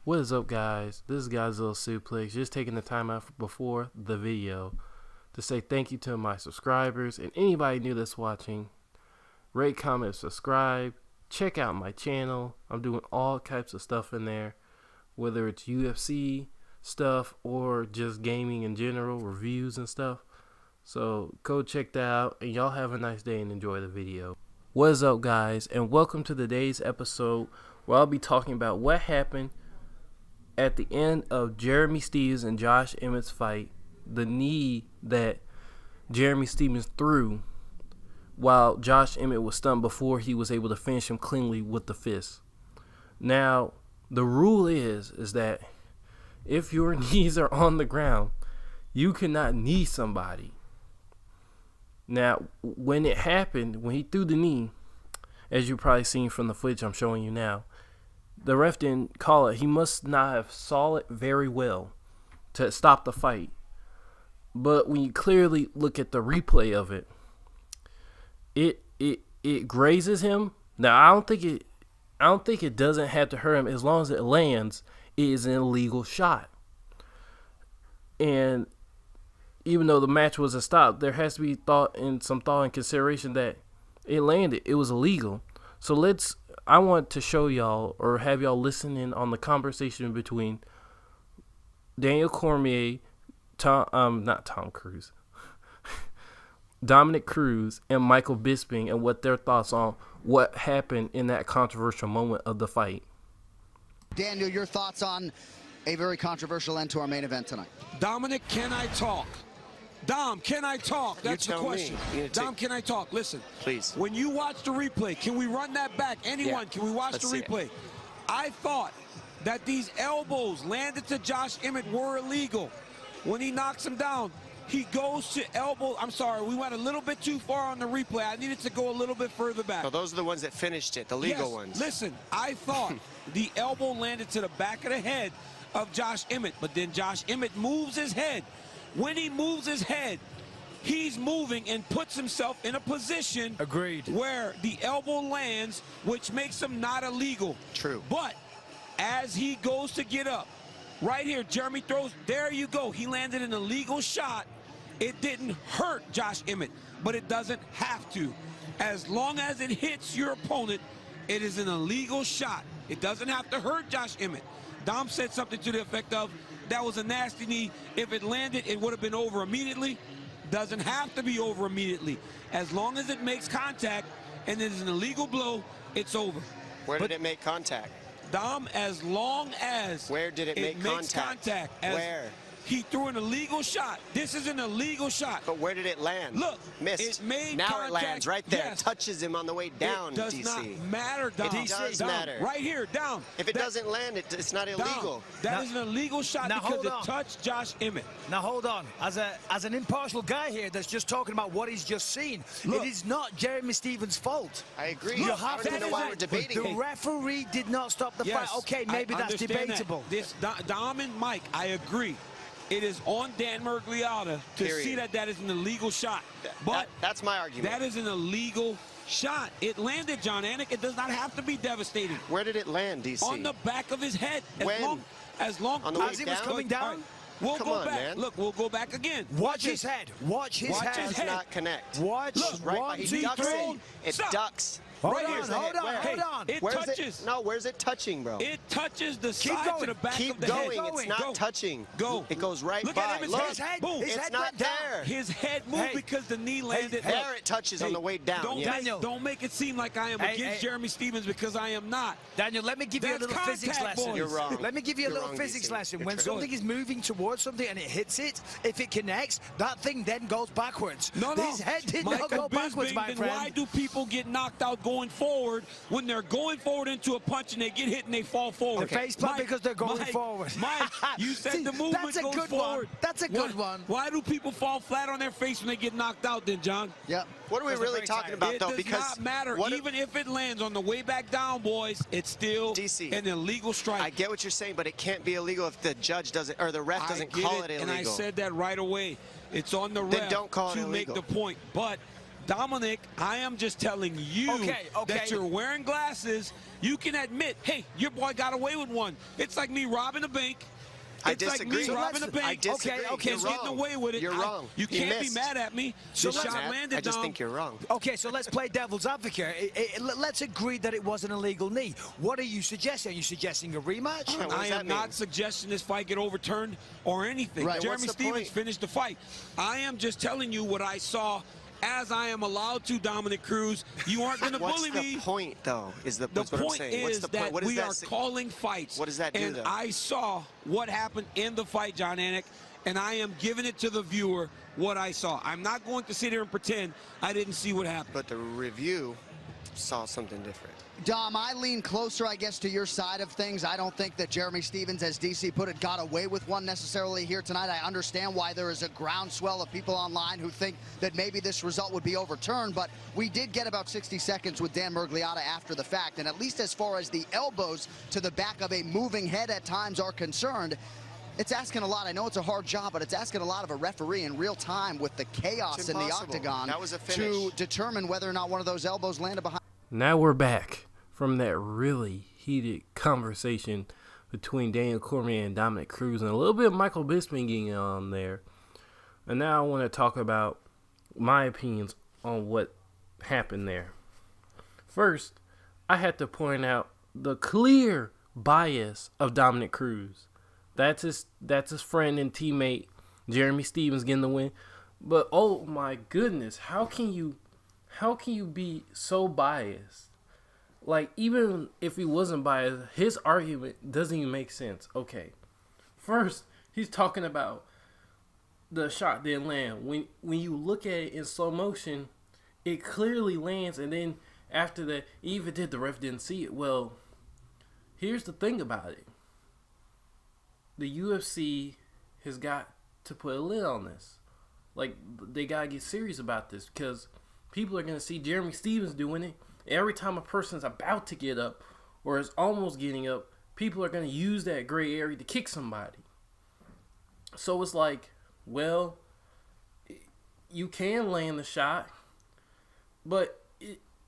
What is up, guys? This is Godzilla Suplex, just taking the time out before the video to say thank you to my subscribers and anybody new that's watching. Rate, comment, subscribe. Check out my channel. I'm doing all types of stuff in there, whether it's UFC stuff or just gaming in general, reviews and stuff. So go check that out, and y'all have a nice day and enjoy the video. What is up, guys, and welcome to today's episode where I'll be talking about what happened at the end of Jereamy Stephens and Josh Emmet's fight, the knee that Jereamy Stephens threw while Josh Emmett was stunned before he was able to finish him cleanly with the fist. Now, the rule is that if your knees are on the ground, you cannot knee somebody. Now, when it happened, when he threw the knee, as you've probably seen from the footage I'm showing you now, the ref didn't call it. He must not have saw it very well to stop the fight. But when you clearly look at the replay of it, it grazes him. Now I don't think it doesn't have to hurt him. As long as it lands, it is an illegal shot. And even though the match was a stop, there has to be thought and consideration that it landed. It was illegal. So I want to show y'all, or have y'all listen in on the conversation between Daniel Cormier, Dominic Cruz, and Michael Bisping, and what their thoughts on what happened in that controversial moment of the fight. Daniel, your thoughts on a very controversial end to our main event tonight? Dominic, can I talk? Dom, can I talk? That's the question. Dom, can I talk? Listen. Please. When you watch the replay, can we run that back? Anyone, can we watch the replay? I thought that these elbows landed to Josh Emmett were illegal. When he knocks him down, he goes to elbow. I'm sorry, we went a little bit too far on the replay. I needed to go a little bit further back. So those are the ones that finished it, the legal ones. Listen, I thought the elbow landed to the back of the head of Josh Emmett, but then Josh Emmett moves his head. When he moves his head, he's moving and puts himself in a position where the elbow lands, which makes him not illegal. True. But as he goes to get up, right here, Jereamy throws, there you go. He landed an illegal shot. It didn't hurt Josh Emmett, but it doesn't have to. As long as it hits your opponent, it is an illegal shot. It doesn't have to hurt Josh Emmett. Dom said something to the effect of, that was a nasty knee. If it landed, it would have been over immediately. Doesn't have to be over immediately. As long as it makes contact and it is an illegal blow, it's over. Where did it make contact? Dom, as long as where did it make contact? Where? He threw an illegal shot. This is an illegal shot. But where did it land? Look, missed. It made now contact. It lands right there. Yes. Touches him on the way down, it does DC. not matter, Dom. It does matter. Right here, down. If it doesn't land, it's not illegal. That is an illegal shot because it touched Josh Emmett. Now hold on. As an impartial guy here that's just talking about what he's just seen, it is not Jereamy Stephens' fault. I agree. You have to know why we're debating. The referee did not stop the fight. Okay, maybe that's debatable. Dom and Mike, I agree. It is on Dan Miragliotta to see that is an illegal shot. But that's my argument. That is an illegal shot. It landed, John Anik. It does not have to be devastating. Where did it land, DC? On the back of his head. As long as he was coming down? Right. We'll go back. Man. Look, we'll go back again. Watch his head. Watch his head. It does not connect. Watch. Look, right, 1, 2, 3. It ducks. Hold on. It touches. Where's it touching, bro? It touches the side to the back of the head. Keep going. It's not touching. Go. It goes right Look by. At him, Look, his head. It's not there. His head moved because the knee landed. There it touches on the way down. Don't make it seem like I am against Jereamy Stephens, because I am not. Daniel, let me give you a little physics lesson. You're wrong. Let me give you a little physics lesson. When something is moving towards something and it hits it, if it connects, that thing then goes backwards. No. His head did not go backwards, my friend. Then why do people get knocked out going forward when they're going forward into a punch and they get hit and they fall forward? The face plant because they're going forward. Mike, you said the movement goes forward. That's a good one. Why do people fall flat on their face when they get knocked out then, John? Yeah. What are we really talking about, though? It does not matter. Even if it lands on the way back down, boys, it's still an illegal strike. I get what you're saying, but it can't be illegal if the judge doesn't, or the ref doesn't call it illegal. And I said that right away. It's on the ref don't call it to illegal. make the point. But Dominic, I am just telling you that you're wearing glasses. You can admit, hey, your boy got away with one. It's like me robbing a bank. I disagree. Like me robbing a bank. I disagree. He's getting away with it. You're wrong. You can't be mad at me. The shot landed, I just think you're wrong. Okay, so let's play devil's advocate. Let's agree that it was an illegal knee. What are you suggesting? Are you suggesting a rematch? I am not suggesting this fight get overturned or anything. Right. Jereamy Stephens finished the fight. I am just telling you what I saw, as I am allowed to, Dominic Cruz. You aren't going to bully me. What's the point, though, is the what I'm saying. Is that we are calling fights. What does that do, though? I saw what happened in the fight, John Anik, and I am giving it to the viewer what I saw. I'm not going to sit here and pretend I didn't see what happened. But the review saw something different. Dom, I lean closer, I guess, to your side of things. I don't think that Jereamy Stephens, as DC put it, got away with one necessarily here tonight. I understand why there is a groundswell of people online who think that maybe this result would be overturned, but we did get about 60 seconds with Dan Miragliotta after the fact, and at least as far as the elbows to the back of a moving head at times are concerned, it's asking a lot. I know it's a hard job, but it's asking a lot of a referee in real time with the chaos in the octagon to determine whether or not one of those elbows landed behind. Now we're back from that really heated conversation between Daniel Cormier and Dominic Cruz, and a little bit of Michael Bisping getting on there. And now I want to talk about my opinions on what happened there. First, I had to point out the clear bias of Dominic Cruz. That's his friend and teammate Jereamy Stephens getting the win. But oh my goodness, how can you be so biased? Like, even if he wasn't biased, his argument doesn't even make sense. Okay, first, he's talking about the shot didn't land. When you look at it in slow motion, it clearly lands, and then after that, even did the ref didn't see it. Well, here's the thing about it. The UFC has got to put a lid on this. Like, they got to get serious about this, because people are going to see Jereamy Stephens doing it. Every time a person's about to get up or is almost getting up, people are going to use that gray area to kick somebody. So it's like, well, you can land the shot, but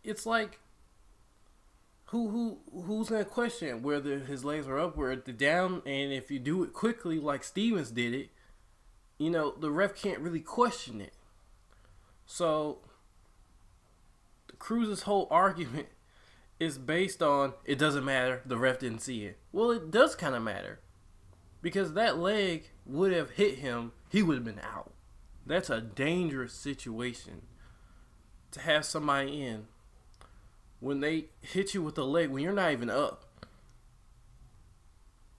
it's like, who's going to question whether his legs are up or down? And if you do it quickly like Stephens did it, you know, the ref can't really question it. So Cruz's whole argument is based on it doesn't matter, the ref didn't see it. Well, it does kind of matter, because that leg would have hit him, he would have been out. That's a dangerous situation to have somebody in when they hit you with a leg when you're not even up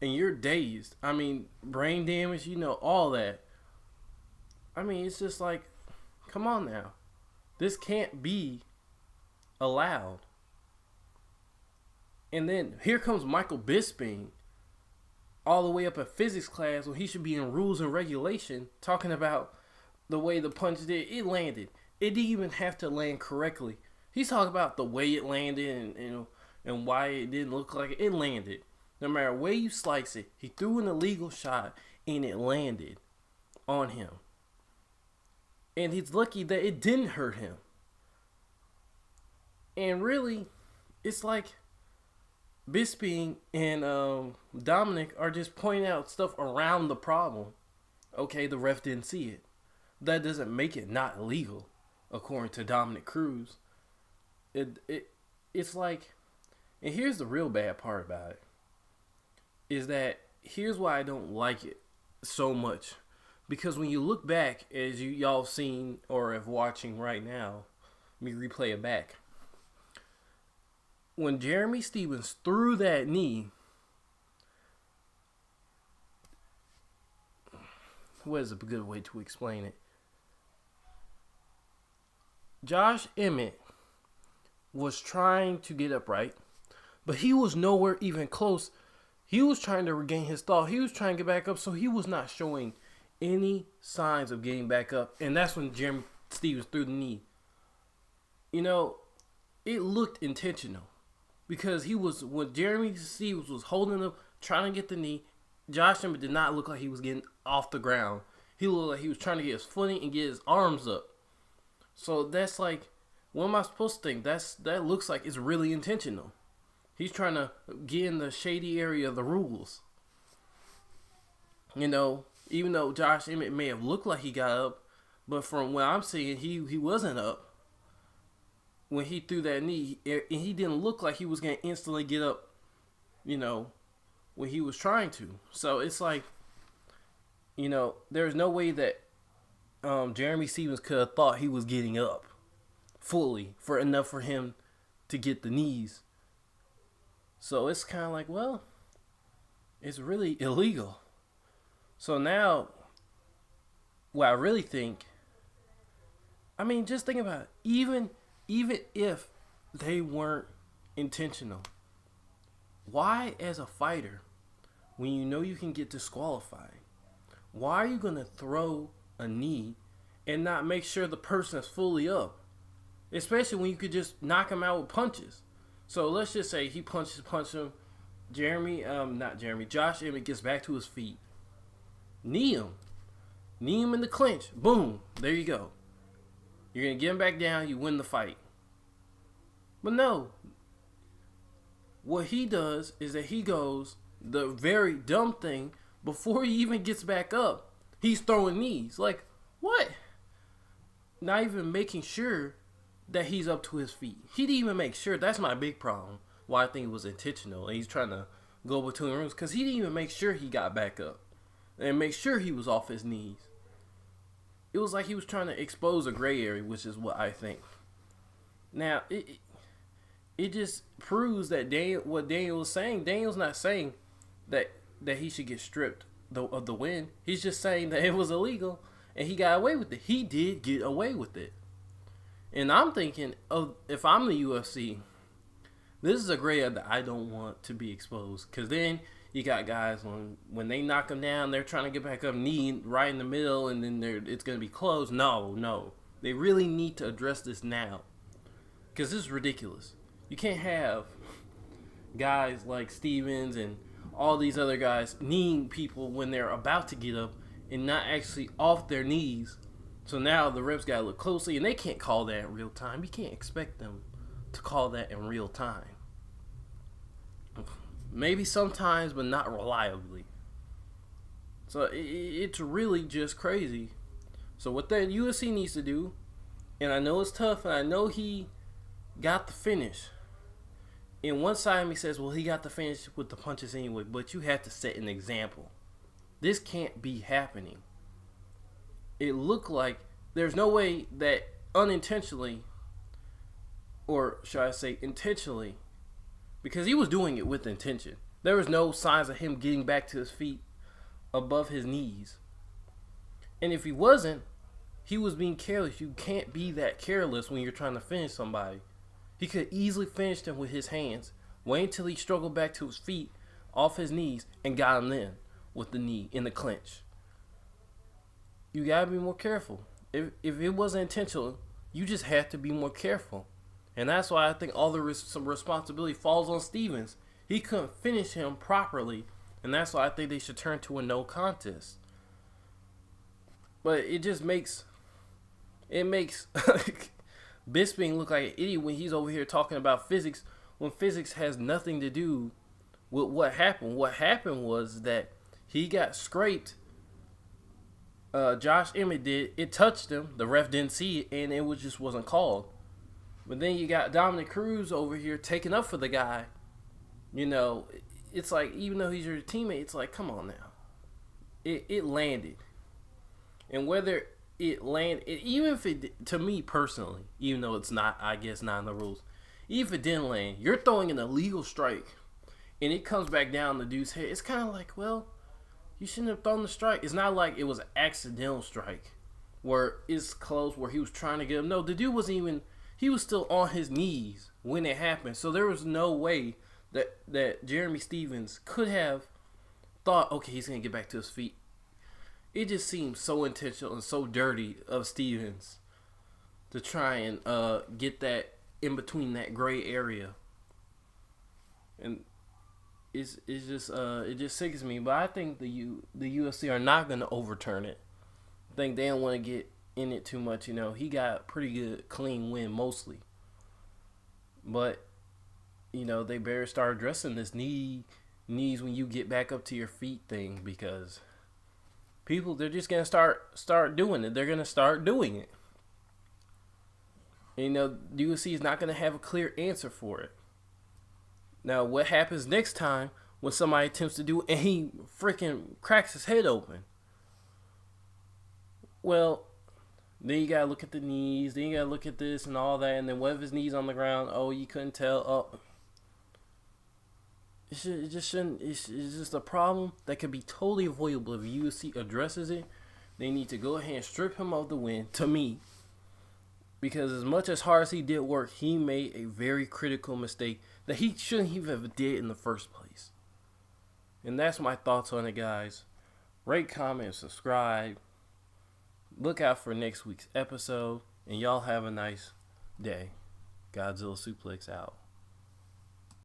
and you're dazed. I mean, brain damage, you know, all that. I mean, it's just like, come on now. This can't be allowed. And then here comes Michael Bisping, all the way up in physics class when he should be in rules and regulation, talking about the way the punch did. It landed. It didn't even have to land correctly. He's talking about the way it landed and why it didn't look like it. It landed. No matter where you slice it, he threw an illegal shot and it landed on him. And he's lucky that it didn't hurt him. And really, it's like Bisping and Dominic are just pointing out stuff around the problem. Okay, the ref didn't see it. That doesn't make it not illegal, according to Dominic Cruz. It's like, and here's the real bad part about it, is that here's why I don't like it so much. Because when you look back, as y'all have seen or have watching right now, let me replay it back. When Jereamy Stephens threw that knee, what is a good way to explain it? Josh Emmet was trying to get upright, but he was nowhere even close. He was trying to regain his thought. He was trying to get back up, so he was not showing any signs of getting back up. And that's when Jereamy Stephens threw the knee. You know, it looked intentional. Because when Jereamy Stephens was holding him, trying to get the knee, Josh Emmet did not look like he was getting off the ground. He looked like he was trying to get his footing and get his arms up. So that's like, what am I supposed to think? That looks like it's really intentional. He's trying to get in the shady area of the rules. You know, even though Josh Emmet may have looked like he got up, but from what I'm seeing, he wasn't up when he threw that knee, and he didn't look like he was going to instantly get up, you know, when he was trying to. So it's like, you know, there's no way that Jereamy Stephens could have thought he was getting up fully for enough for him to get the knees. So it's kind of like, well, it's really illegal. So now, what I really think, I mean, just think about it. Even if they weren't intentional, why, as a fighter, when you know you can get disqualified, why are you going to throw a knee and not make sure the person is fully up? Especially when you could just knock him out with punches. So let's just say he punch him. Josh Emmet gets back to his feet. Knee him in the clinch. Boom. There you go. You're going to get him back down. You win the fight. But no. What he does is that he goes the very dumb thing. Before he even gets back up, he's throwing knees. Like, what? Not even making sure that he's up to his feet. He didn't even make sure. That's my big problem. Why I think it was intentional. And he's trying to go between rooms. Because he didn't even make sure he got back up. And make sure he was off his knees. It was like he was trying to expose a gray area, which is what I think. Now, it just proves that what Daniel was saying. Daniel's not saying that he should get stripped of the win. He's just saying that it was illegal and he got away with it. He did get away with it. And I'm thinking, if I'm the UFC, this is a gray area that I don't want to be exposed. Because then you got guys, when they knock them down, they're trying to get back up, knee right in the middle, and then it's going to be closed. No. They really need to address this now. Because this is ridiculous. You can't have guys like Stephens and all these other guys kneeing people when they're about to get up and not actually off their knees. So now the refs got to look closely, and they can't call that in real time. You can't expect them to call that in real time. Maybe sometimes, but not reliably. So it's really just crazy. So what the UFC needs to do, and I know it's tough, and I know he got the finish. And one side of me says, well, he got the finish with the punches anyway, but you have to set an example. This can't be happening. It looked like there's no way that unintentionally, or should I say intentionally, because he was doing it with intention. There was no signs of him getting back to his feet above his knees. And if he wasn't, he was being careless. You can't be that careless when you're trying to finish somebody. He could easily finish him with his hands. Wait until he struggled back to his feet, off his knees, and got him in with the knee in the clinch. You gotta be more careful. If it wasn't intentional, you just have to be more careful. And that's why I think all some responsibility falls on Stephens. He couldn't finish him properly, and that's why I think they should turn to a no contest. But it just makes Bisping look like an idiot when he's over here talking about physics, when physics has nothing to do with what happened. What happened was that he got scraped. Josh Emmet did. It touched him. The ref didn't see it, and it wasn't called. But then you got Dominic Cruz over here taking up for the guy. You know, it's like, even though he's your teammate, it's like, come on now. It landed. And whether it landed, even if it, to me personally, even though it's not, I guess, not in the rules, even if it didn't land, you're throwing an illegal strike, and it comes back down the dude's head. It's kind of like, well, you shouldn't have thrown the strike. It's not like it was an accidental strike where it's close, where he was trying to get him. No, the dude wasn't even, he was still on his knees when it happened. So there was no way that Jereamy Stephens could have thought, okay, he's going to get back to his feet. It just seems so intentional and so dirty of Stephens to try and get that in between that gray area. And it just sickens me. But I think the UFC are not going to overturn it. I think they don't want to get in it too much. He got pretty good, clean win mostly. But, they better start addressing this knees when you get back up to your feet thing, because people, they're just going to start doing it. They're going to start doing it. UFC is not going to have a clear answer for it. Now, what happens next time when somebody attempts to do it and he freaking cracks his head open? Well, then you gotta look at the knees, then you gotta look at this and all that, and then what if his knee's on the ground? Oh, you couldn't tell. Oh, it just shouldn't. It's just a problem that could be totally avoidable if UFC addresses it. They need to go ahead and strip him of the win, to me, because as much as hard as he did work, he made a very critical mistake that he shouldn't even have did in the first place. And that's my thoughts on it, guys. Rate, comment, subscribe. Look out for next week's episode, and y'all have a nice day. Godzilla Suplex out.